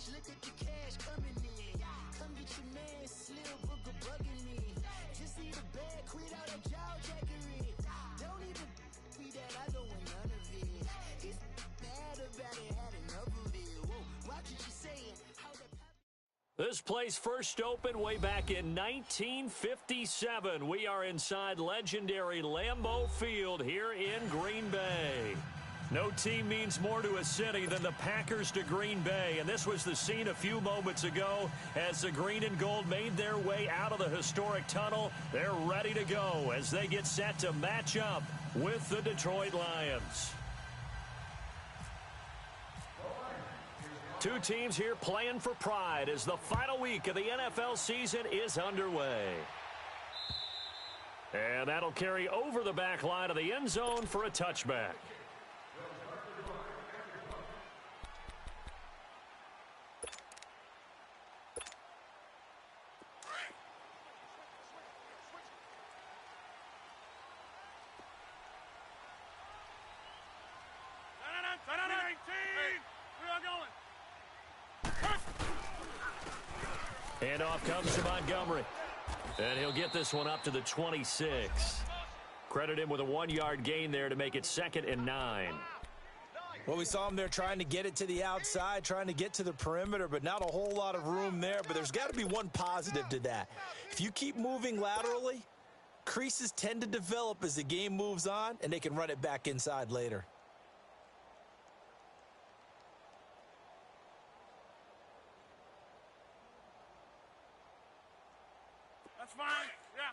cash, look at the cash coming in. Come get your man, Slim Booker bugging me. Just need a bag, quit out that jaw jackery. Don't even be that, I don't want none of it. It's bad about it, had enough of it. Whoa, watch what you saying. This place first opened way back in 1957. We are inside legendary Lambeau Field here in Green Bay. No team means more to a city than the Packers to Green Bay, and this was the scene a few moments ago as the green and gold made their way out of the historic tunnel. They're ready to go as they get set to match up with the Detroit Lions. Two teams here playing for pride as the final week of the NFL season is underway. And that'll carry over the back line of the end zone for a touchback. And off comes to Montgomery. And he'll get this one up to the 26. Credit him with a 1-yard gain there to make it 2nd and 9. Well, we saw him there trying to get it to the outside, trying to get to the perimeter, but not a whole lot of room there. But there's got to be one positive to that. If you keep moving laterally, creases tend to develop as the game moves on, and they can run it back inside later. That's fine. Yeah.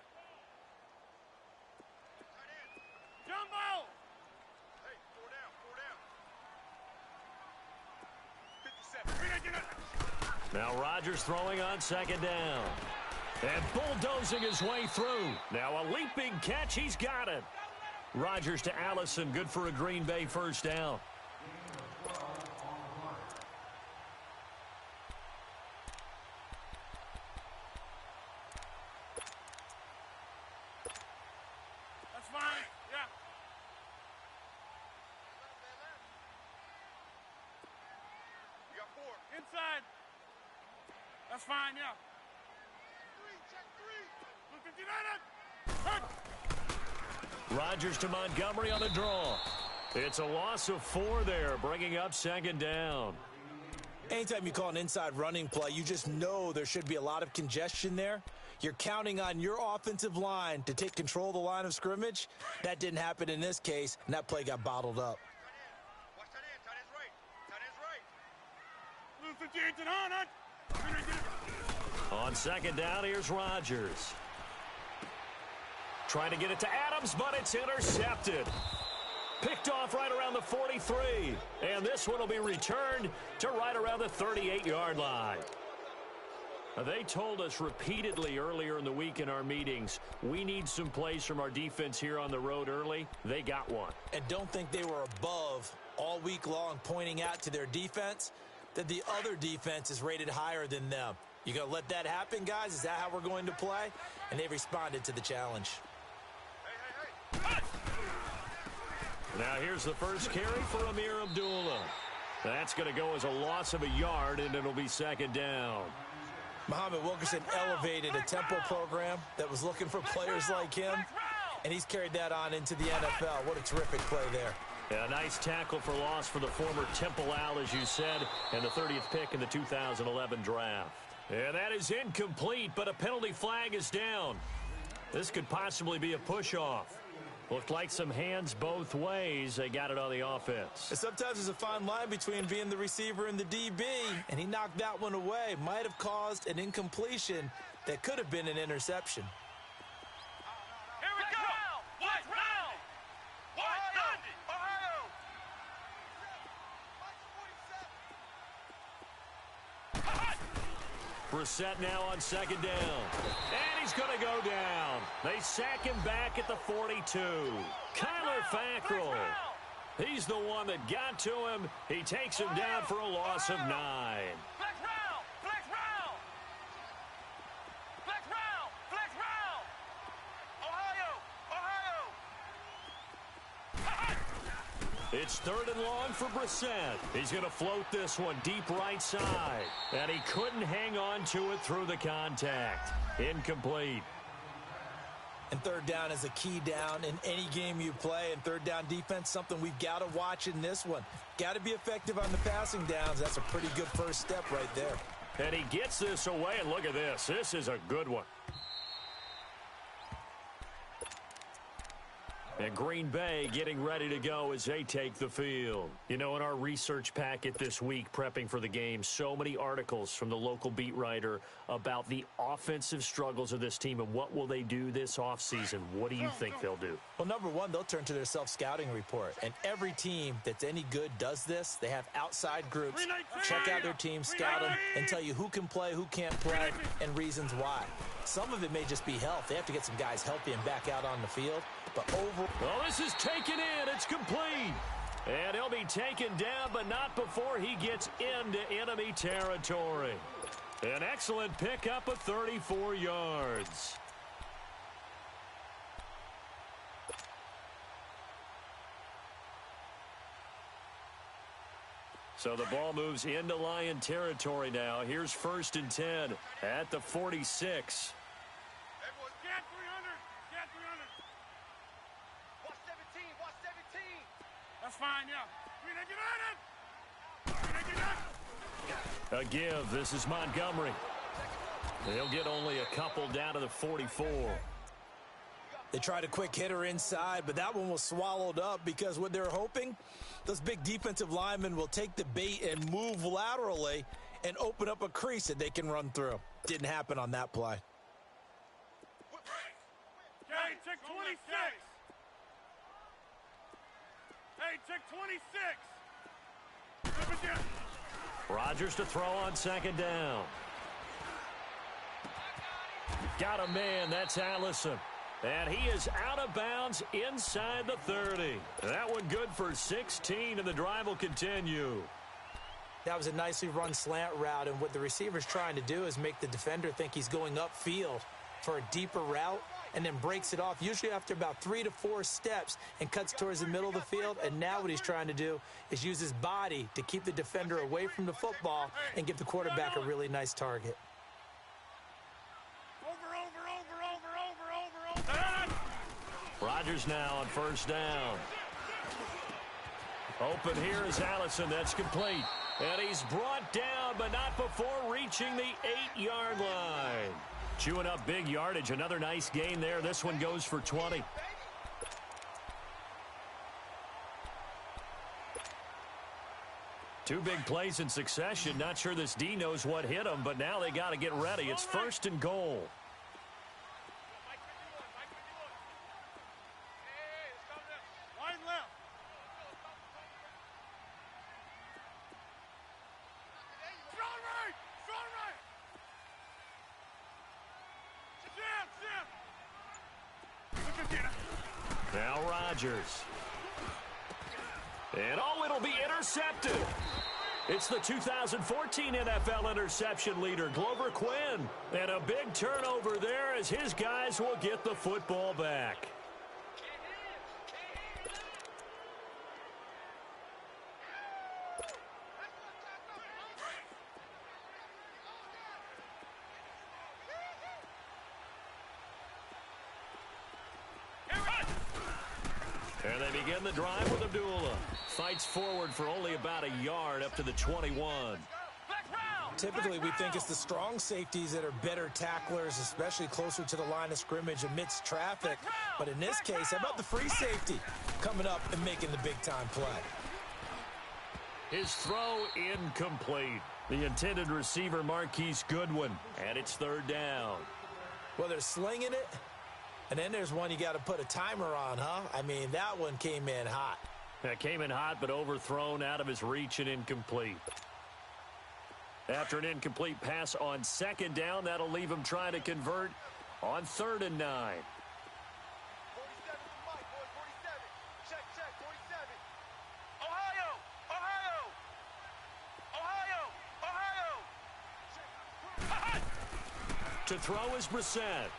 Jumbo! Hey, 4 down. 57. Now Rodgers throwing on 2nd down. And bulldozing his way through. Now a leaping catch. He's got it. Rodgers to Allison. Good for a Green Bay first down. Inside. That's fine, yeah. Rodgers to Montgomery on the draw. It's a loss of 4 there, bringing up 2nd down. Anytime you call an inside running play, you just know there should be a lot of congestion there. You're counting on your offensive line to take control of the line of scrimmage. That didn't happen in this case, and that play got bottled up. On 2nd down, here's Rodgers. Trying to get it to Adams, but it's intercepted. Picked off right around the 43. And this one will be returned to right around the 38-yard line. They told us repeatedly earlier in the week in our meetings, we need some plays from our defense here on the road early. They got one. And don't think they were above all week long pointing out to their defense that the other defense is rated higher than them. You going to let that happen, guys? Is that how we're going to play? And they responded to the challenge. Now here's the first carry for Amir Abdullah. That's going to go as a loss of a yard, and it'll be 2nd down. Muhammad Wilkerson elevated a tempo program that was looking for players like him, and he's carried that on into the NFL. What a terrific play there. Yeah, a nice tackle for loss for the former Temple Owl, as you said, and the 30th pick in the 2011 draft. And that is incomplete, but a penalty flag is down. This could possibly be a push-off. Looked like some hands both ways. They got it on the offense. And sometimes there's a fine line between being the receiver and the DB, and he knocked that one away. Might have caused an incompletion that could have been an interception. Here we go! White round! White Ohio! Brissett now on 2nd down. And he's going to go down. They sack him back at the 42. Kyler Fackrell. He's the one that got to him. He takes him down for a loss of 9. Flex round! Flex round! Flex round! Flex round! Ohio! Ohio! It's 3rd and long for Brissett. He's going to float this one deep right side. And he couldn't hang on to it through the contact. Incomplete. And 3rd down is a key down in any game you play. And 3rd down defense, something we've got to watch in this one. Got to be effective on the passing downs. That's a pretty good first step right there. And he gets this away, and look at this. This is a good one. And Green Bay getting ready to go as they take the field. You know, in our research packet this week, prepping for the game, so many articles from the local beat writer about the offensive struggles of this team and what will they do this offseason. What do you think they'll do? Well, number one, they'll turn to their self-scouting report. And every team that's any good does this. They have outside groups, check out their team, scout them, and tell you who can play, who can't play, and reasons why. Some of it may just be health. They have to get some guys healthy and back out on the field. But well, this is taken in. It's complete. And he'll be taken down, but not before he gets into enemy territory. An excellent pickup of 34 yards. So the ball moves into Lion territory now. Here's 1st and 10 at the 46. That's fine, yeah. A give. This is Montgomery. They'll get only a couple down to the 44. They tried a quick hitter inside, but that one was swallowed up because what they're hoping, those big defensive linemen will take the bait and move laterally and open up a crease that they can run through. Didn't happen on that play. Okay, check 26. Hey, check 26. Rodgers to throw on 2nd down. Got a man. That's Allison. And he is out of bounds inside the 30. That one good for 16, and the drive will continue. That was a nicely run slant route, and what the receiver's trying to do is make the defender think he's going upfield for a deeper route, and then breaks it off, usually after about 3 to 4 steps, and cuts towards the middle of the field. And now what he's trying to do is use his body to keep the defender away from the football and give the quarterback a really nice target. Rodgers now on 1st down. Open here is Allison. That's complete. And he's brought down, but not before reaching the 8-yard line. Chewing up big yardage. Another nice gain there. This one goes for 20. Two big plays in succession. Not sure this D knows what hit him, but now they got to get ready. It's 1st and goal. Now Rodgers. And it'll be intercepted. It's the 2014 NFL interception leader, Glover Quinn. And a big turnover there as his guys will get the football back. And they begin the drive with Abdullah. Fights forward for only about a yard up to the 21. Typically, we think it's the strong safeties that are better tacklers, especially closer to the line of scrimmage amidst traffic. But in this case, how about the free safety coming up and making the big-time play? His throw incomplete. The intended receiver, Marquise Goodwin. And it's 3rd down. Well, they're slinging it. And then there's one you got to put a timer on, huh? I mean, that one came in hot. That came in hot, but overthrown out of his reach and incomplete. After an incomplete pass on 2nd down, that'll leave him trying to convert on 3rd and 9. 47 Mike, boy, 47. Check, 47. Ohio! To throw is Brissett.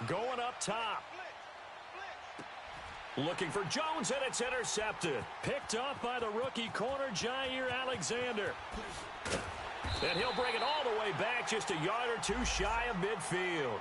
Going up top. Looking for Jones, and it's intercepted. Picked off by the rookie corner, Jair Alexander. And he'll bring it all the way back, just a yard or two shy of midfield.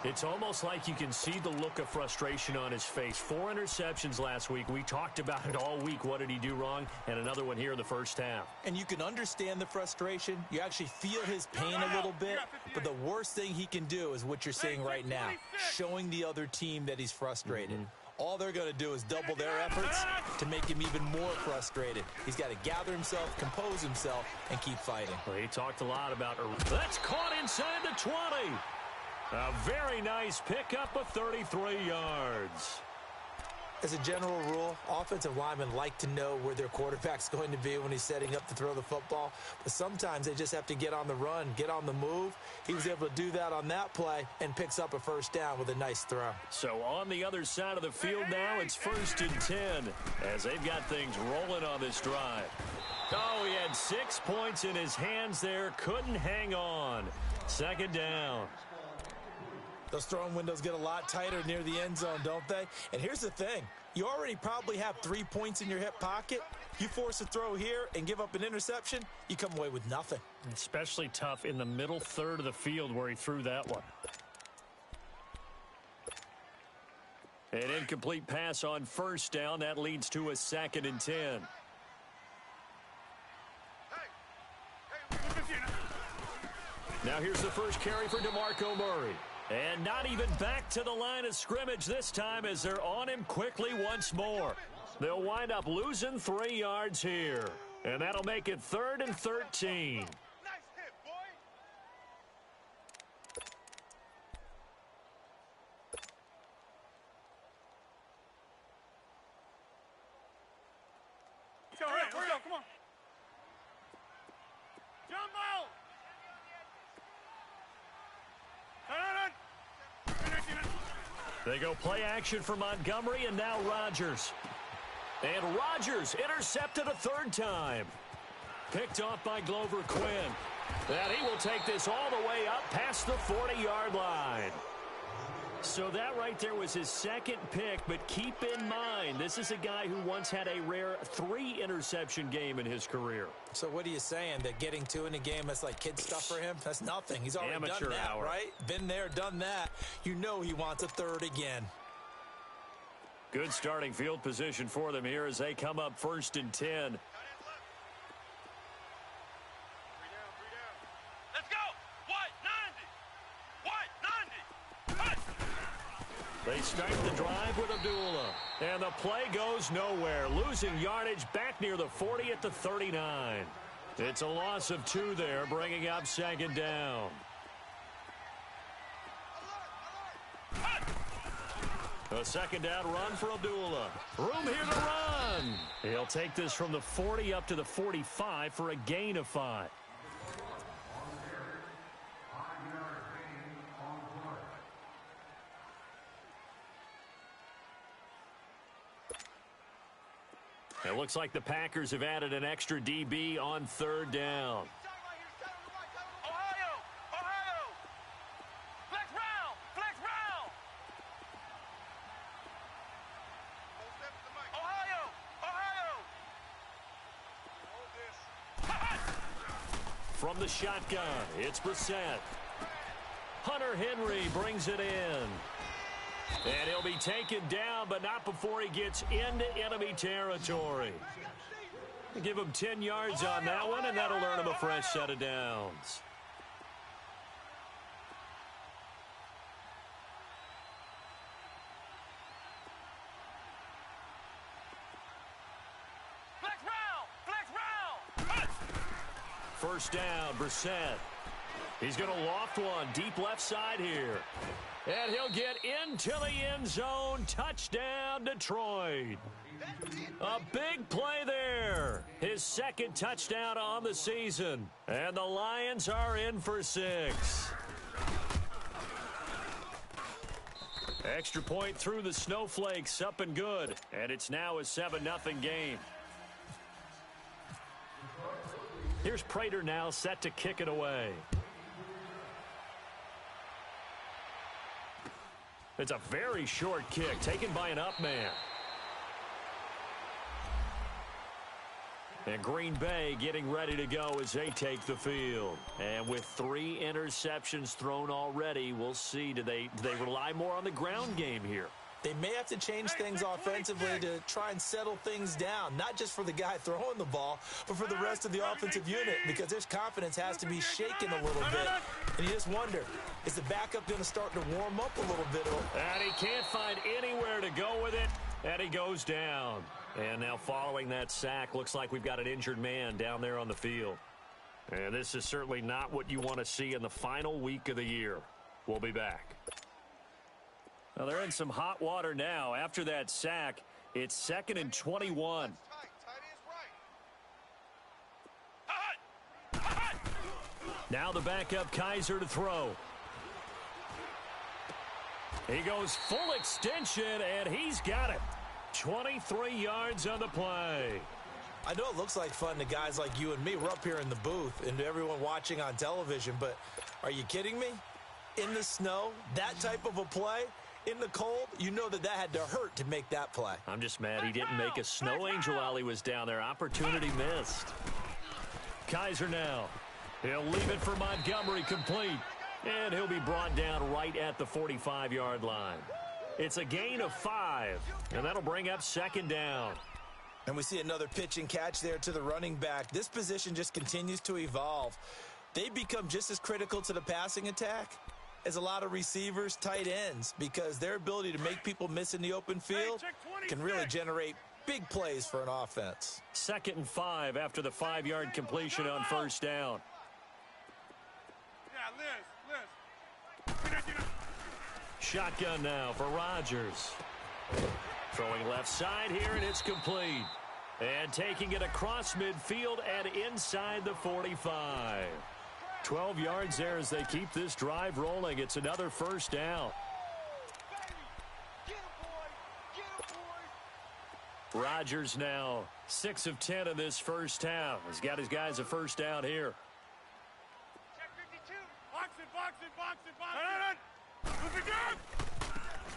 It's almost like you can see the look of frustration on his face. 4 interceptions last week. We talked about it all week. What did he do wrong? And another one here in the first half. And you can understand the frustration. You actually feel his pain a little bit. But the worst thing he can do is what you're seeing right now, showing the other team that he's frustrated. All they're going to do is double their efforts to make him even more frustrated. He's got to gather himself, compose himself, and keep fighting. Well, he talked a lot about that's caught inside the 20. A very nice pickup of 33 yards. As a general rule, offensive linemen like to know where their quarterback's going to be when he's setting up to throw the football. But sometimes they just have to get on the run, get on the move. He was able to do that on that play and picks up a first down with a nice throw. So on the other side of the field now, it's 1st and 10 as they've got things rolling on this drive. Oh, he had 6 points in his hands there. Couldn't hang on. 2nd down. Those throwing windows get a lot tighter near the end zone, don't they? And here's the thing. You already probably have 3 points in your hip pocket. You force a throw here and give up an interception, you come away with nothing. Especially tough in the middle third of the field where he threw that one. An incomplete pass on 1st down. That leads to a 2nd and 10. Now here's the first carry for DeMarco Murray. And not even back to the line of scrimmage this time as they're on him quickly once more. They'll wind up losing 3 yards here. And that'll make it 3rd and 13. Nice hit, boy. Come on. Jumbo! They go play action for Montgomery, and now Rodgers. And Rodgers intercepted a 3rd time. Picked off by Glover Quinn. And he will take this all the way up past the 40-yard line. So that right there was his 2nd pick, but keep in mind, this is a guy who once had a rare 3-interception game in his career. So what are you saying, that getting 2 in a game, that's like kid stuff for him? That's nothing. He's already Amateur done that, hour. right? Been there, done that. You know he wants a 3rd again. Good starting field position for them here as they come up 1st and 10. Let's go! White, 90! White, 90! They start the drive with Abdullah. And the play goes nowhere. Losing yardage back near the 40 at the 39. It's a loss of 2 there, bringing up 2nd down. A 2nd down run for Abdullah. Room here to run. He'll take this from the 40 up to the 45 for a gain of 5. It looks like the Packers have added an extra DB on 3rd down. Ohio! Ohio! Flex round! Flex round! Ohio! Ohio! Hold this. From the shotgun, it's Brissett. Hunter Henry brings it in. And he'll be taken down, but not before he gets into enemy territory. Give him 10 yards on that one, and that'll earn him a fresh set of downs. Flex round! Flex round! 1st down, Brissett. He's going to loft one deep left side here. And he'll get into the end zone. Touchdown, Detroit. A big play there. His 2nd touchdown on the season. And the Lions are in for 6. Extra point through the snowflakes, up and good. And it's now a 7-0 game. Here's Prater now set to kick it away. It's a very short kick taken by an up man. And Green Bay getting ready to go as they take the field. And with 3 interceptions thrown already, we'll see. Do they rely more on the ground game here? They may have to change things offensively to try and settle things down, not just for the guy throwing the ball, but for the rest of the offensive unit, because their confidence has to be shaken a little bit. And you just wonder, is the backup going to start to warm up a little bit? And he can't find anywhere to go with it, and he goes down. And now following that sack, looks like we've got an injured man down there on the field. And this is certainly not what you want to see in the final week of the year. We'll be back. Well, they're in some hot water now. After that sack, it's 2nd and 21. Now the backup Kaiser to throw. He goes full extension, and he's got it. 23 yards on the play. I know it looks like fun to guys like you and me. We're up here in the booth and to everyone watching on television, but are you kidding me? In the snow, that type of a play, in the cold, you know that had to hurt to make that play. I'm just mad he didn't make a snow angel while he was down there. Opportunity missed. Kaiser now. He'll leave it for Montgomery, complete. And he'll be brought down right at the 45-yard line. It's a gain of 5, and that'll bring up 2nd down. And we see another pitch and catch there to the running back. This position just continues to evolve. They become just as critical to the passing attack as a lot of receivers, tight ends, because their ability to make people miss in the open field can really generate big plays for an offense. 2nd and 5 after the 5-yard completion on 1st down. Shotgun now for Rodgers. Throwing left side here, and it's complete. And taking it across midfield and inside the 45. 12 yards there as they keep this drive rolling. It's another 1st down. Rodgers now 6 of 10 in this 1st half. He's got his guys a 1st down here.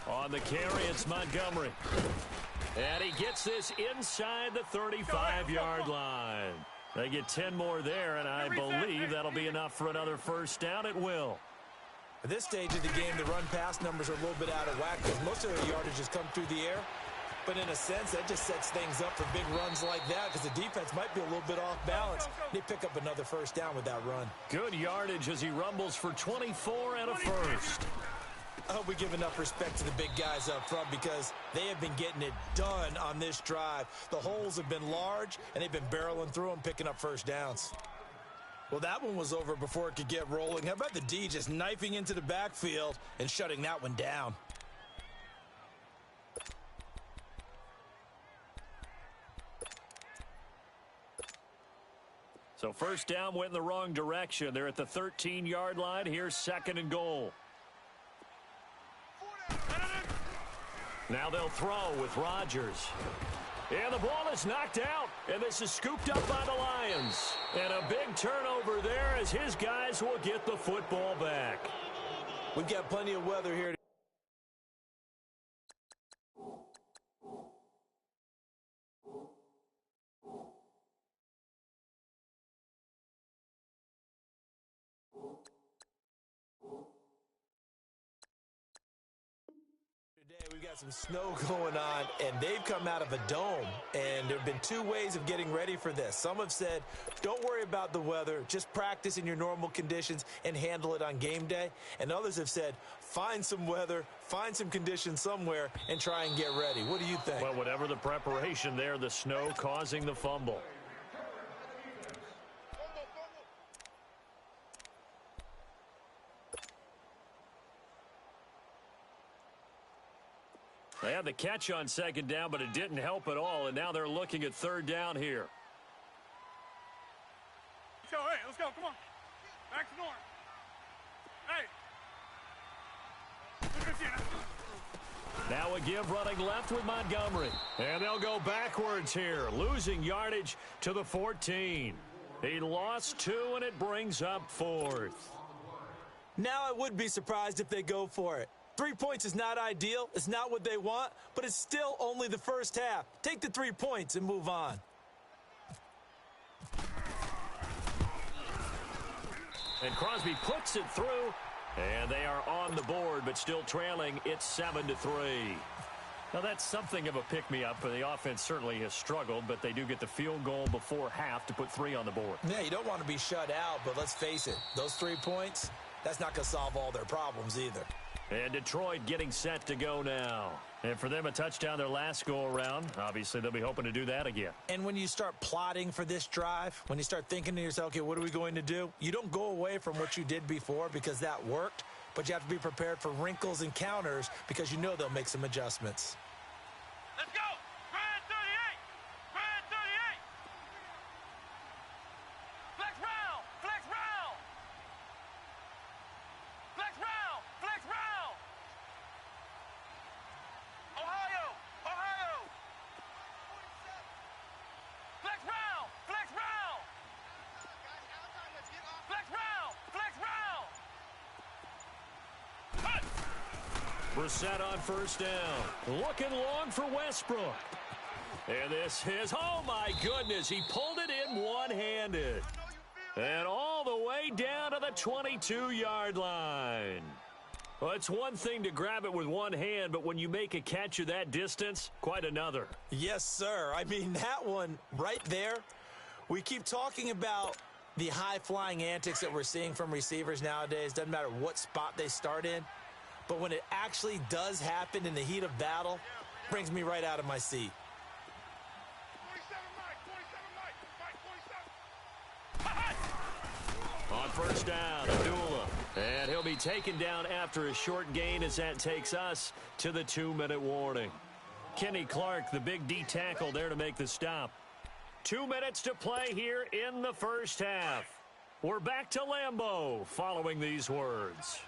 On the carry, it's Montgomery. And he gets this inside the 35-yard line. They get 10 more there, and I believe that'll be enough for another 1st down. It will. At this stage of the game, the run-pass numbers are a little bit out of whack because most of their yardage has come through the air. But in a sense, that just sets things up for big runs like that because the defense might be a little bit off balance. They pick up another 1st down with that run. Good yardage as he rumbles for 24 and a 1st. I hope we give enough respect to the big guys up front because they have been getting it done on this drive. The holes have been large, and they've been barreling through them, picking up 1st downs. Well, that one was over before it could get rolling. How about the D just knifing into the backfield and shutting that one down? So 1st down went in the wrong direction. They're at the 13-yard line. Here's 2nd and goal. Now they'll throw with Rodgers. And the ball is knocked out. And this is scooped up by the Lions. And a big turnover there as his guys will get the football back. We've got plenty of weather here. We've got some snow going on, and they've come out of a dome, and there have been 2 ways of getting ready for this. Some have said, don't worry about the weather, just practice in your normal conditions and handle it on game day. And others have said, find some weather, find some conditions somewhere, and try and get ready. What do you think? Well, whatever the preparation there, the snow causing the fumble. They had the catch on 2nd down, but it didn't help at all, and now they're looking at 3rd down here. Let's go, hey, let's go, come on. Back to norm. Hey. Now a give running left with Montgomery. And they'll go backwards here, losing yardage to the 14. He lost 2, and it brings up 4th. Now I would be surprised if they go for it. 3 points is not ideal. It's not what they want, but it's still only the first half. Take the 3 points and move on. And Crosby puts it through, and they are on the board, but still trailing. It's 7-3. Now, that's something of a pick-me-up. The offense certainly has struggled, but they do get the field goal before half to put 3 on the board. Yeah, you don't want to be shut out, but let's face it, those 3 points, that's not going to solve all their problems either. And Detroit getting set to go now. And for them, a touchdown their last go-around. Obviously, they'll be hoping to do that again. And when you start plotting for this drive, when you start thinking to yourself, okay, what are we going to do? You don't go away from what you did before because that worked, but you have to be prepared for wrinkles and counters because you know they'll make some adjustments. Let's go! Grand 38! Grand 38! Flex round! Flex round! Flex round! Flex round! Ohio! Ohio! Flex round! Flex round! Flex round! Flex round! Cut! Brissett on first down. Looking long for Westbrook. And this is, oh my goodness, he pulled it in one-handed. And all the way down to the 22-yard line. Well, it's one thing to grab it with one hand, but when you make a catch of that distance, quite another. Yes, sir. I mean, that one right there, we keep talking about the high-flying antics that we're seeing from receivers nowadays. Doesn't matter what spot they start in. But when it actually does happen in the heat of battle, brings me right out of my seat. 27, On first down, Abdullah. And he'll be taken down after a short gain as that takes us to the 2-minute warning. Kenny Clark, the big D tackle there to make the stop. 2 minutes to play here in the first half. We're back to Lambeau following these words.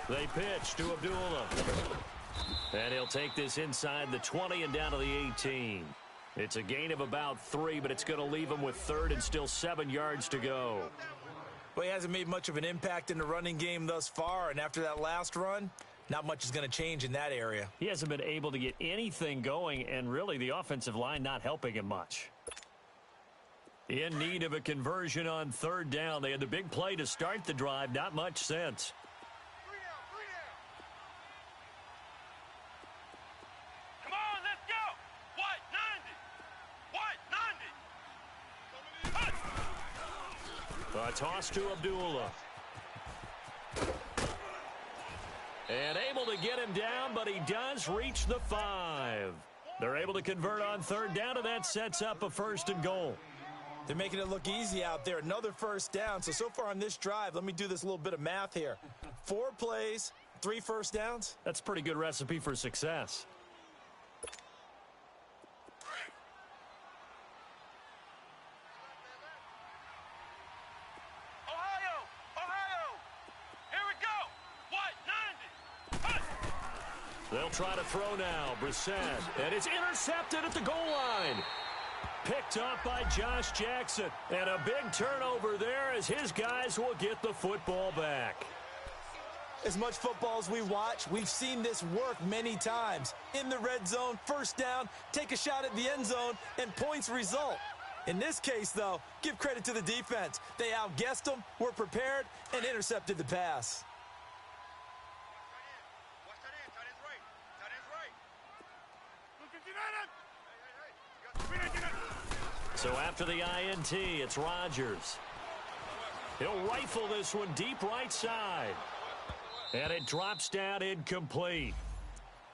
They pitch to Abdullah. And he'll take this inside the 20 and down to the 18. It's a gain of about 3, but it's going to leave him with 3rd and still 7 yards to go. Well, he hasn't made much of an impact in the running game thus far, and after that last run, not much is going to change in that area. He hasn't been able to get anything going, and really the offensive line not helping him much. In need of a conversion on 3rd down. They had the big play to start the drive, not much sense. A toss to Abdullah. And able to get him down, but he does reach the 5. They're able to convert on 3rd down, and that sets up a 1st and goal. They're making it look easy out there. Another 1st down. So far on this drive, let me do this little bit of math here. 4 plays, 3 first downs. That's a pretty good recipe for success. They'll try to throw now. Brissett. And it's intercepted at the goal line. Picked up by Josh Jackson. And a big turnover there as his guys will get the football back. As much football as we watch, we've seen this work many times. In the red zone, 1st down, take a shot at the end zone, and points result. In this case, though, give credit to the defense. They outguessed them, were prepared, and intercepted the pass. So after the INT, it's Rodgers. He'll rifle this one deep right side. And it drops down incomplete.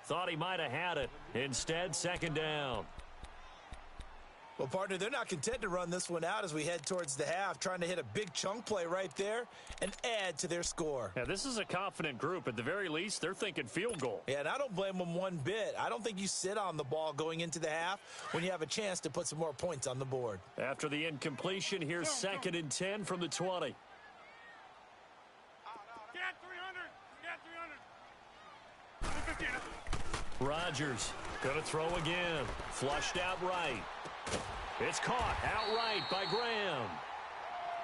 Thought he might have had it. Instead, 2nd down. Well, partner, they're not content to run this one out as we head towards the half, trying to hit a big chunk play right there and add to their score. Yeah, this is a confident group. At the very least, they're thinking field goal. Yeah, and I don't blame them one bit. I don't think you sit on the ball going into the half when you have a chance to put some more points on the board. After the incompletion, here's 2nd and 10 from the 20. Rodgers going to throw again. Flushed out right. It's caught outright by Graham.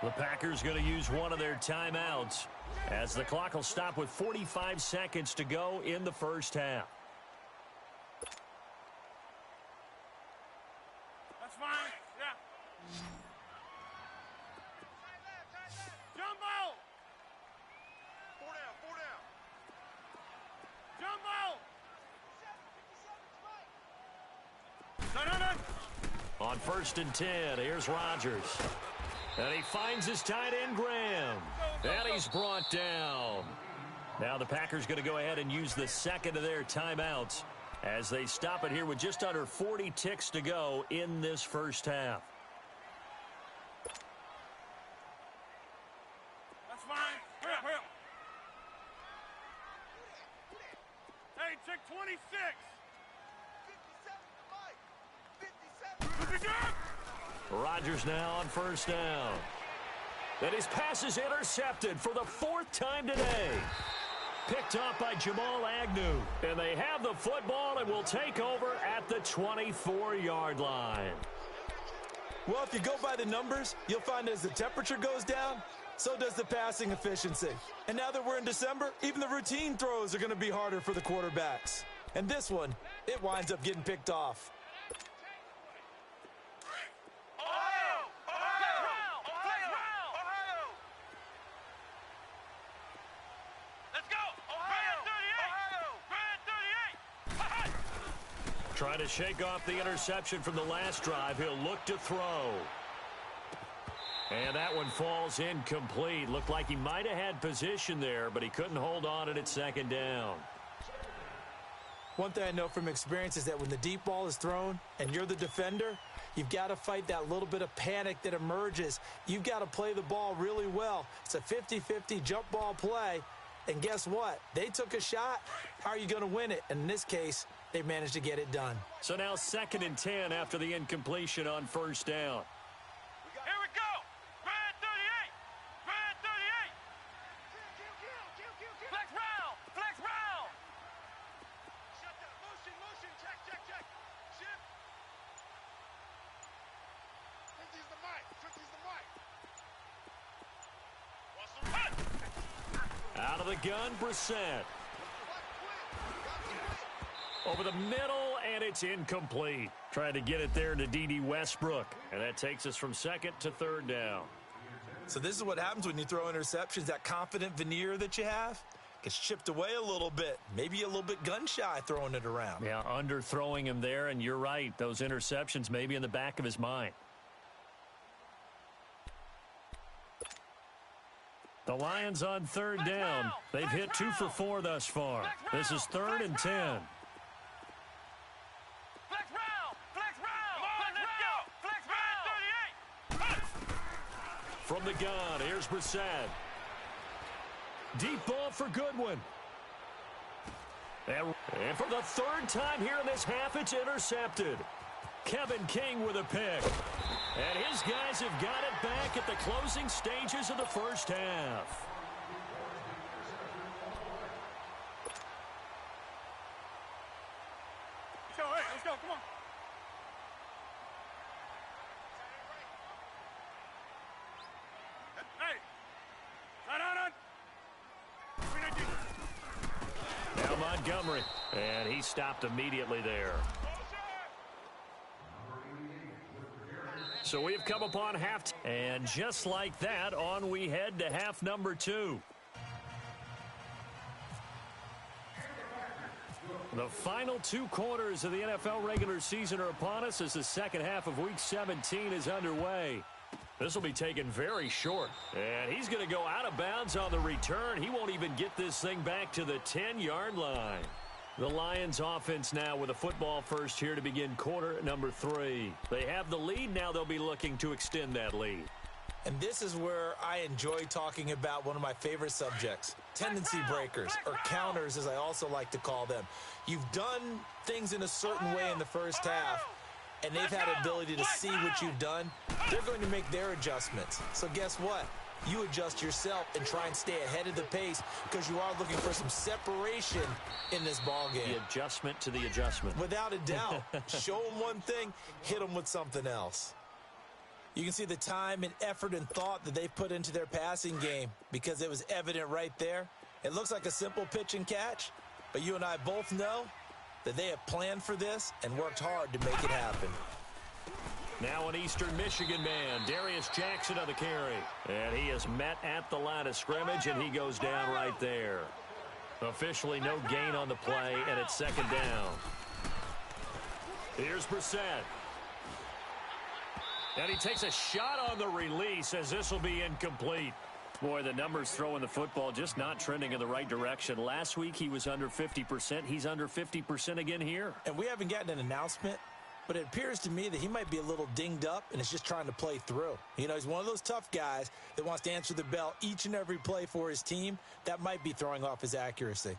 The Packers going to use one of their timeouts as the clock will stop with 45 seconds to go in the first half. That's fine. Yeah. Jumbo! Four down. Jumbo! No. On 1st and 10, here's Rodgers. And he finds his tight end, Graham. And he's brought down. Now the Packers going to go ahead and use the second of their timeouts as they stop it here with just under 40 ticks to go in this first half. That's fine. Hurry up. Hey, check 26. 57. Rodgers now on 1st down. And his pass is intercepted for the 4th time today. Picked off by Jamal Agnew. And they have the football and will take over at the 24-yard line. Well, if you go by the numbers, you'll find as the temperature goes down, so does the passing efficiency. And now that we're in December, even the routine throws are going to be harder for the quarterbacks. And this one, it winds up getting picked off. Trying to shake off the interception from the last drive. He'll look to throw. And that one falls incomplete. Looked like he might have had position there, but he couldn't hold on at 2nd down. One thing I know from experience is that when the deep ball is thrown and you're the defender, you've got to fight that little bit of panic that emerges. You've got to play the ball really well. It's a 50-50 jump ball play. And guess what? They took a shot. How are you going to win it? And in this case, they managed to get it done. So now 2nd and 10 after the incompletion on 1st down. Here we go. Red 38. Red 38. Flex round. Flex round. Shut down. Motion. Check. Shift. Trentie's the mic. What's the run? Out of the gun, Brissett. Over the middle, and it's incomplete. Trying to get it there to D.D. Westbrook. And that takes us from 2nd to 3rd down. So this is what happens when you throw interceptions. That confident veneer that you have gets chipped away a little bit. Maybe a little bit gun-shy throwing it around. Yeah, underthrowing him there, and you're right. Those interceptions may be in the back of his mind. The Lions on 3rd down. They've hit 2 for 4 thus far. This is 3rd and 10. From the gun, here's Brissett. Deep ball for Goodwin. And for the 3rd time here in this half, it's intercepted. Kevin King with a pick. And his guys have got it back at the closing stages of the first half. Let's go, come on. Hey! Now Montgomery. And he stopped immediately there. So we've come upon half. And just like that, on we head to half number 2. The final 2 quarters of the NFL regular season are upon us as the second half of Week 17 is underway. This will be taken very short. And he's going to go out of bounds on the return. He won't even get this thing back to the 10-yard line. The Lions offense now with a football first here to begin quarter number 3. They have the lead. Now they'll be looking to extend that lead. And this is where I enjoy talking about one of my favorite subjects, tendency breakers, or counters as I also like to call them. You've done things in a certain way in the first half, and they've had the ability to see what you've done. They're going to make their adjustments. So guess what? you adjust yourself and try and stay ahead of the pace because you are looking for some separation in this ball game. The adjustment to the adjustment. Without a doubt. Show them one thing, hit them with something else. You can see the time and effort and thought that they put into their passing game because it was evident right there. It looks like a simple pitch and catch, but you and I both know that they have planned for this and worked hard to make it happen. Now an Eastern Michigan man, Darius Jackson on the carry. And he is met at the line of scrimmage, and he goes down right there. Officially no gain on the play, and it's second down. Here's Brissett. And he takes a shot on the release as this will be incomplete. Boy, the numbers throwing the football just not trending in the right direction. Last week he was under 50%. He's under 50% again here. And we haven't gotten an announcement, but it appears to me that he might be a little dinged up and is just trying to play through. You know, he's one of those tough guys that wants to answer the bell each and every play for his team. That might be throwing off his accuracy.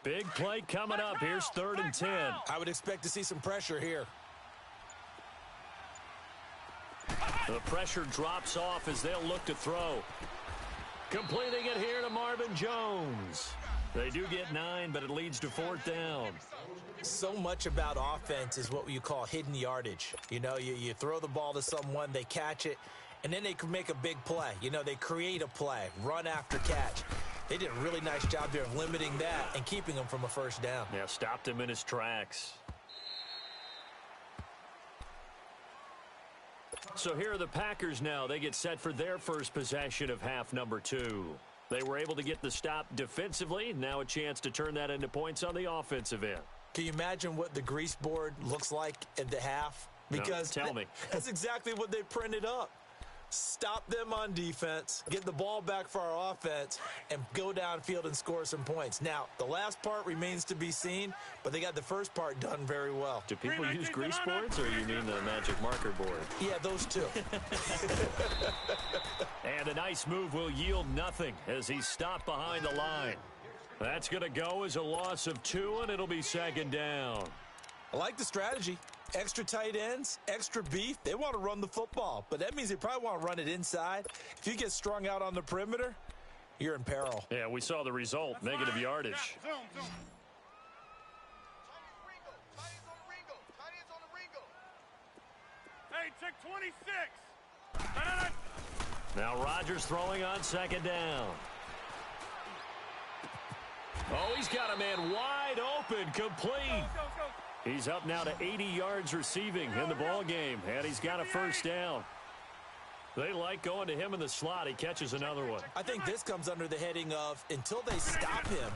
Big play coming up. Here's 3rd and 10. I would expect to see some pressure here. The pressure drops off as they'll look to throw. Completing it here to Marvin Jones. They do get 9, but it leads to 4th down. So much about offense is what you call hidden yardage. You know, you throw the ball to someone, they catch it, and then they can make a big play. You know, they create a play, run after catch. They did a really nice job there of limiting that and keeping him from a first down. Yeah, stopped him in his tracks. So here are the Packers now. They get set for their first possession of half number 2. They were able to get the stop defensively. Now a chance to turn that into points on the offensive end. Can you imagine what the grease board looks like at the half? Because no, tell me. That's exactly what they printed up. Stop them on defense, get the ball back for our offense, and go downfield and score some points. Now, the last part remains to be seen, but they got the first part done very well. Do people use grease boards, or you mean the magic marker board? Yeah, those two. And a nice move will yield nothing as he's stopped behind the line. That's going to go as a loss of 2, and it'll be second down. I like the strategy. Extra tight ends, extra beef. They want to run the football, but that means they probably want to run it inside. If you get strung out on the perimeter, you're in peril. Yeah, we saw the result, negative yardage. Zoom. Hey, check 26. Now Rodgers throwing on second down. Oh, he's got a man wide open, complete. Go. He's up now to 80 yards receiving in the ball game, and he's got a first down. They like going to him in the slot. He catches another one. I think this comes under the heading of until they stop him,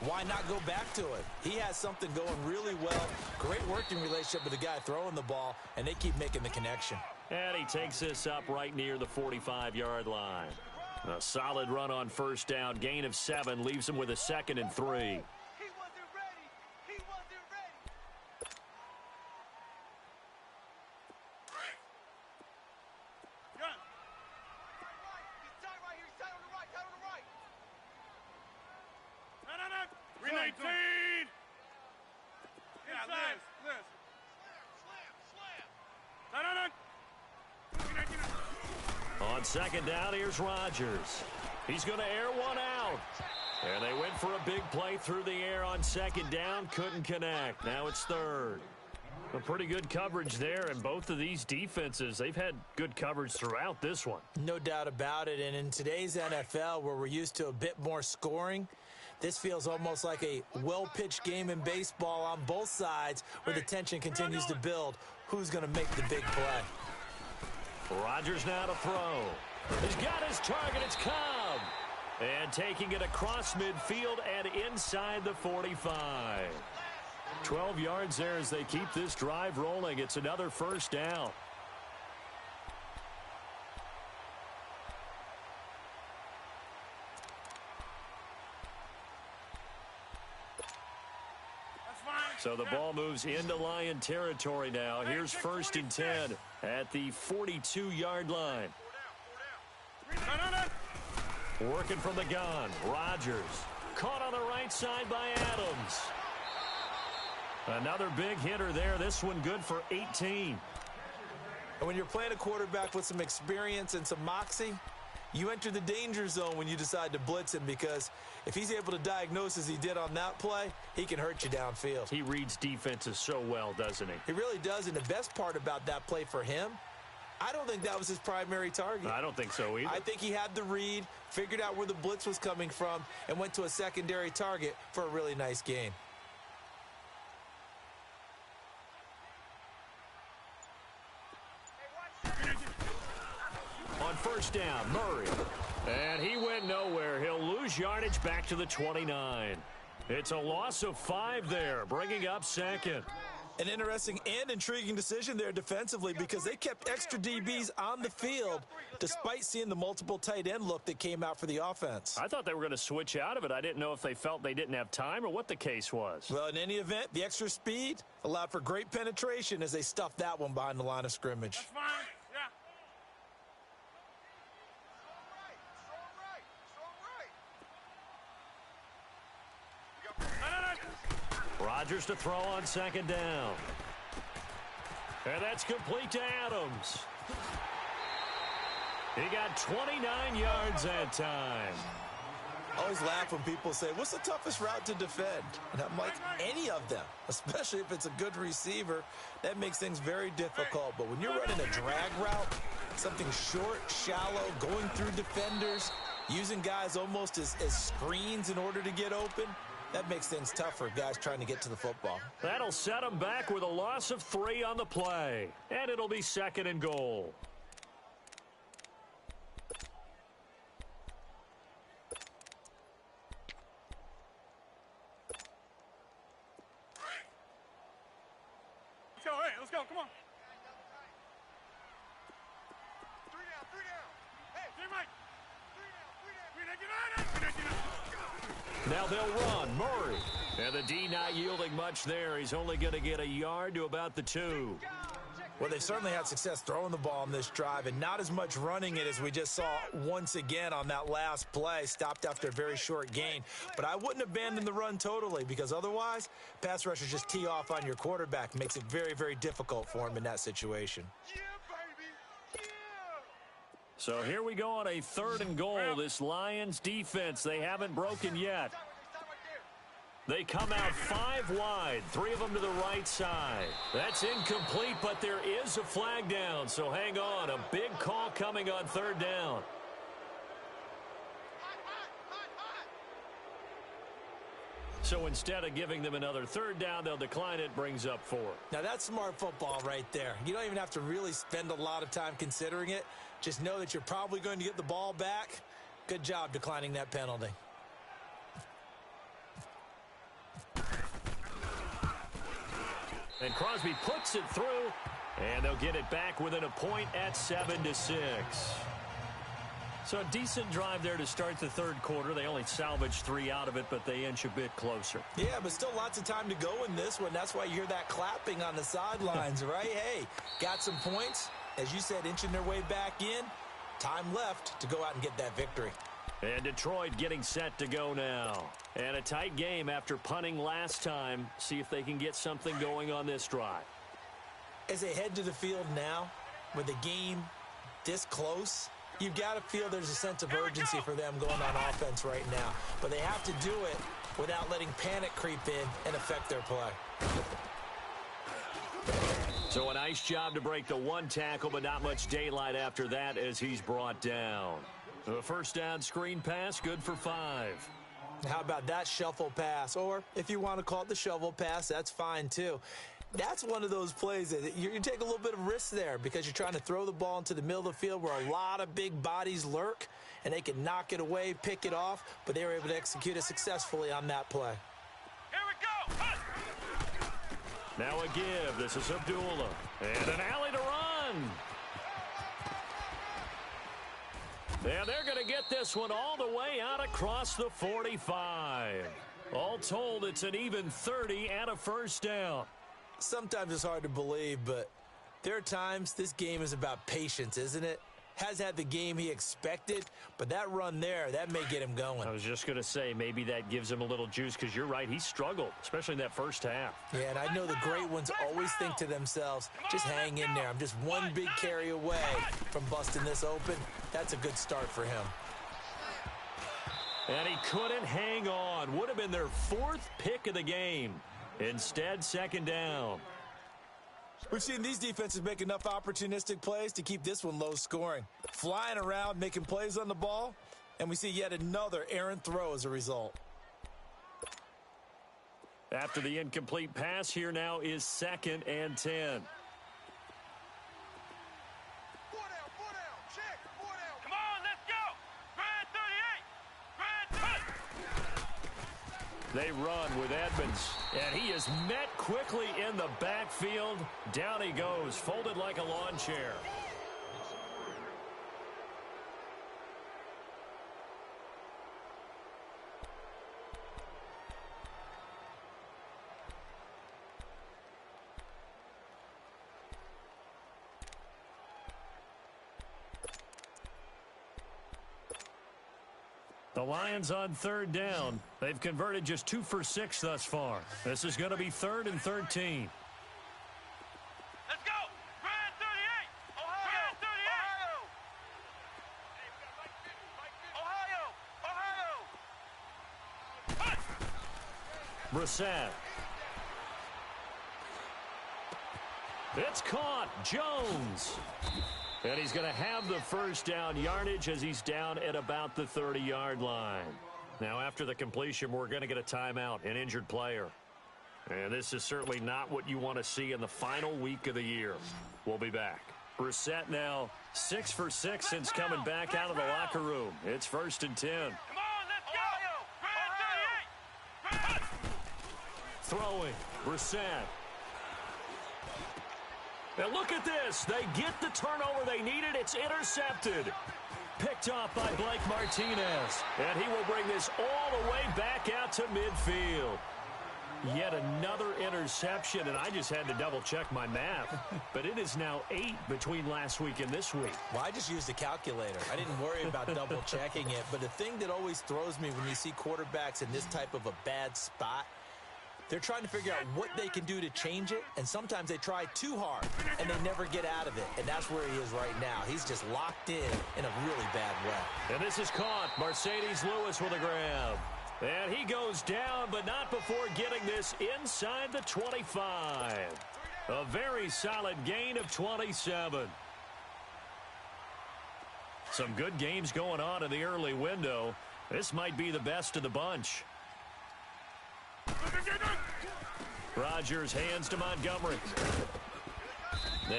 why not go back to it? He has something going really well. Great working relationship with the guy throwing the ball, and they keep making the connection. And he takes this up right near the 45-yard line. A solid run on first down. Gain of 7 leaves him with a 2nd and 3. On second down, here's Rodgers. He's going to air one out. And they went for a big play through the air on second down. Couldn't connect. Now it's 3rd. A pretty good coverage there, and both of these defenses, they've had good coverage throughout this one. No doubt about it, and in today's NFL, where we're used to a bit more scoring, this feels almost like a well-pitched game in baseball on both sides where the tension continues to build. Who's going to make the big play? Rodgers now to throw. He's got his target. It's Cobb. And taking it across midfield and inside the 45. 12 yards there as they keep this drive rolling. It's another first down. So the ball moves into Lion territory now. Here's 1st and 10 at the 42-yard line. Working from the gun, Rodgers. Caught on the right side by Adams. Another big hitter there. This one good for 18. And when you're playing a quarterback with some experience and some moxie, you enter the danger zone when you decide to blitz him, because if he's able to diagnose as he did on that play, he can hurt you downfield. He reads defenses so well, doesn't he? He really does, and the best part about that play for him, I don't think that was his primary target. I don't think so either. I think he had the read, figured out where the blitz was coming from, and went to a secondary target for a really nice gain. On first down, Murray. And he went nowhere. He'll lose yardage back to the 29. It's a loss of 5 there, bringing up second. An interesting and intriguing decision there defensively, because they kept extra DBs on the field despite seeing the multiple tight end look that came out for the offense. I thought they were going to switch out of it. I didn't know if they felt they didn't have time or what the case was. Well, in any event, the extra speed allowed for great penetration as they stuffed that one behind the line of scrimmage. That's fine. Yeah. Rodgers to throw on second down. And that's complete to Adams. He got 29 yards that time. I always laugh when people say, what's the toughest route to defend? And I'm like, any of them, especially if it's a good receiver. That makes things very difficult. But when you're running a drag route, something short, shallow, going through defenders, using guys almost as screens in order to get open, that makes things tough for guys trying to get to the football. That'll set him back with a loss of 3 on the play. And it'll be second and goal. Let's go, hey, let's go, come on. 3 down. Hey, Mike. 3 down. Get out. Now they'll run. Murray. And the D not yielding much there. He's only going to get a yard to about the 2. Well, they certainly had success throwing the ball on this drive, and not as much running it as we just saw once again on that last play. Stopped after a very short gain. But I wouldn't abandon the run totally, because otherwise, pass rushers just tee off on your quarterback. Makes it very, very difficult for him in that situation. Yeah, baby. Yeah. So here we go on a 3rd and goal. This Lions defense, they haven't broken yet. They come out 5 wide, 3 of them to the right side. That's incomplete, but there is a flag down, so hang on. A big call coming on 3rd down. So instead of giving them another 3rd down, they'll decline it, brings up 4. Now, that's smart football right there. You don't even have to really spend a lot of time considering it. Just know that you're probably going to get the ball back. Good job declining that penalty. And Crosby puts it through, and they'll get it back within a point at 7-6. So a decent drive there to start the 3rd quarter. They only salvaged 3 out of it, but they inch a bit closer. Yeah, but still lots of time to go in this one. That's why you hear that clapping on the sidelines, right? Hey, got some points. As you said, inching their way back in. Time left to go out and get that victory. And Detroit getting set to go now. And a tight game after punting last time. See if they can get something going on this drive. As they head to the field now, with the game this close, you've got to feel there's a sense of urgency for them going on offense right now. But they have to do it without letting panic creep in and affect their play. So a nice job to break the 1 tackle, but not much daylight after that as he's brought down. A first down screen pass, good for 5. How about that shuffle pass? Or if you want to call it the shovel pass, that's fine too. That's one of those plays that you take a little bit of risk there because you're trying to throw the ball into the middle of the field where a lot of big bodies lurk, and they can knock it away, pick it off, but they were able to execute it successfully on that play. Here we go. Now a give. This is Abdullah. And an alley to run. And they're going to get this one all the way out across the 45. All told, it's an even 30 and a first down. Sometimes it's hard to believe, but there are times this game is about patience, isn't it? has had the game he expected, but that run there, that may get him going. I was just going to say, maybe that gives him a little juice, because you're right, he struggled, especially in that first half. Yeah, and I know the great ones always think to themselves, just hang in there. I'm just one big carry away from busting this open. That's a good start for him. And he couldn't hang on. Would have been their 4th pick of the game. Instead, 2nd down. We've seen these defenses make enough opportunistic plays to keep this one low scoring. Flying around, making plays on the ball, and we see yet another errant throw as a result. After the incomplete pass, here now is 2nd and 10. Come on, let's go. Grand 38. They run with Edmonds, and he is met quickly in the backfield. Down he goes, folded like a lawn chair. The Lions on 3rd down. They've converted just 2 for 6 thus far. This is going to be 3rd and 13. Let's go. Grand 38. Ohio. Grand 38. Ohio. Brissett. It's caught. Jones. And he's going to have the first down yardage as he's down at about the 30-yard line. Now, after the completion, we're going to get a timeout, an injured player. And this is certainly not what you want to see in the final week of the year. We'll be back. Brissett now 6 for 6 since coming back out of the locker room. It's 1st and 10. Come on, let's go. Grand 38. Throwing. Brissett. Now look at this. They get the turnover they needed. It's intercepted. Picked off by Blake Martinez. And he will bring this all the way back out to midfield. Yet another interception, and I just had to double-check my math. But it is now 8 between last week and this week. Well, I just used a calculator. I didn't worry about double-checking it. But the thing that always throws me when you see quarterbacks in this type of a bad spot, they're trying to figure out what they can do to change it, and sometimes they try too hard, and they never get out of it, and that's where he is right now. He's just locked in a really bad way. And this is caught. Mercedes Lewis with a grab. And he goes down, but not before getting this inside the 25. A very solid gain of 27. Some good games going on in the early window. This might be the best of the bunch. Rodgers hands to Montgomery.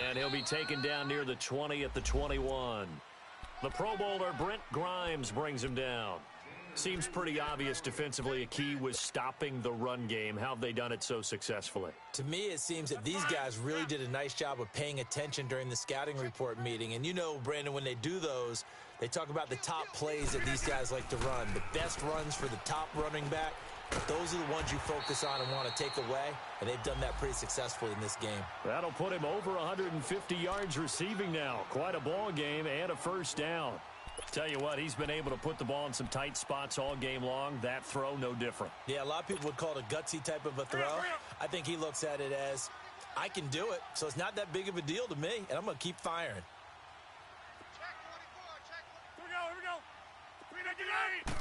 And he'll be taken down near the 20 at the 21. The Pro Bowler Brent Grimes brings him down. Seems pretty obvious defensively a key was stopping the run game. How have they done it so successfully? To me, it seems that these guys really did a nice job of paying attention during the scouting report meeting. And you know, Brandon, when they do those, they talk about the top plays that these guys like to run. The best runs for the top running back. Those are the ones you focus on and want to take away, and they've done that pretty successfully in this game. That'll put him over 150 yards receiving now. Quite a ball game and a first down. Tell you what, he's been able to put the ball in some tight spots all game long. That throw, no different. Yeah, a lot of people would call it a gutsy type of a throw. I think he looks at it as, I can do it, so it's not that big of a deal to me, and I'm going to keep firing. Here we go. 398.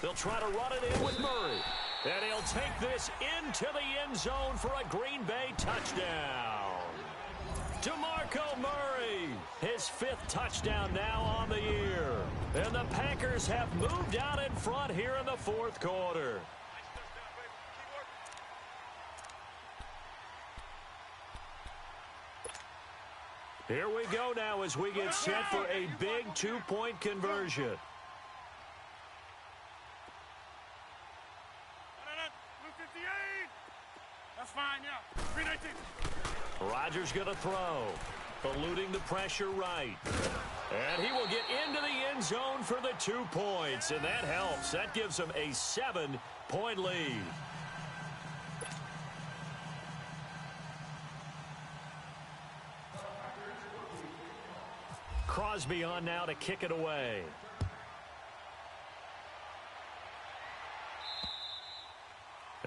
They'll try to run it in with Murray. And he'll take this into the end zone for a Green Bay touchdown. DeMarco Murray, his 5th touchdown now on the year. And the Packers have moved out in front here in the 4th quarter. Here we go now as we get set for a big 2-point conversion. That's fine, yeah. 319. Rodgers going to throw. Eluding the pressure right. And he will get into the end zone for the 2 points. And that helps. That gives him a 7-point lead. Crosby on now to kick it away.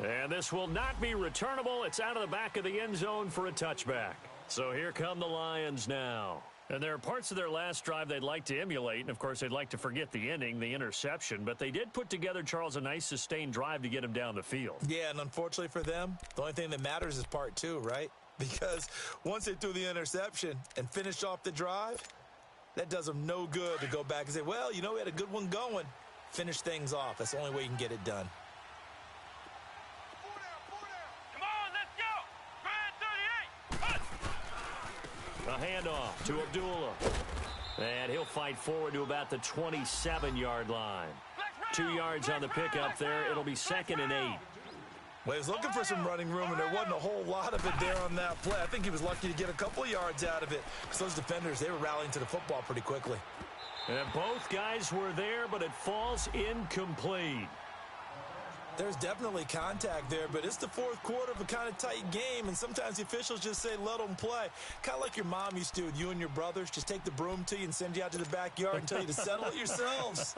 And this will not be returnable. It's out of the back of the end zone for a touchback. So here come the Lions now. And there are parts of their last drive they'd like to emulate. And, of course, they'd like to forget the inning, the interception. But they did put together, Charles, a nice sustained drive to get him down the field. Yeah, and unfortunately for them, the only thing that matters is part two, right? Because once they threw the interception and finished off the drive, that does them no good to go back and say, well, you know, we had a good one going. Finish things off. That's the only way you can get it done. A handoff to Abdullah. And he'll fight forward to about the 27-yard line. 2 yards on the pickup there. It'll be 2nd and 8. Well, he was looking for some running room, and there wasn't a whole lot of it there on that play. I think he was lucky to get a couple yards out of it because those defenders, they were rallying to the football pretty quickly. And both guys were there, but it falls incomplete. There's definitely contact there, but it's the fourth quarter of a kind of tight game, and sometimes the officials just say, let them play. Kind of like your mom used to with you and your brothers. Just take the broom to you and send you out to the backyard and tell you to settle it yourselves.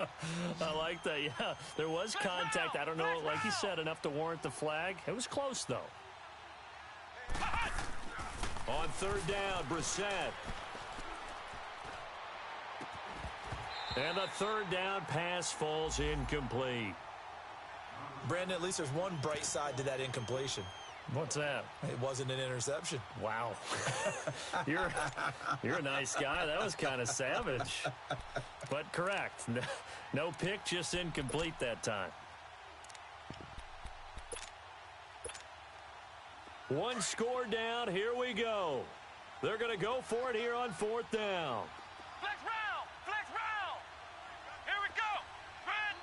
I like that, yeah. There was contact. I don't know, like you said, enough to warrant the flag. It was close, though. On 3rd down, Brissett. And the 3rd down pass falls incomplete. Brandon, at least there's one bright side to that incompletion. What's that? It wasn't an interception. Wow. You're a nice guy. That was kind of savage. But correct. No pick, just incomplete that time. One score down. Here we go. They're going to go for it here on 4th down. Flex round! Flex round! Here we go! Red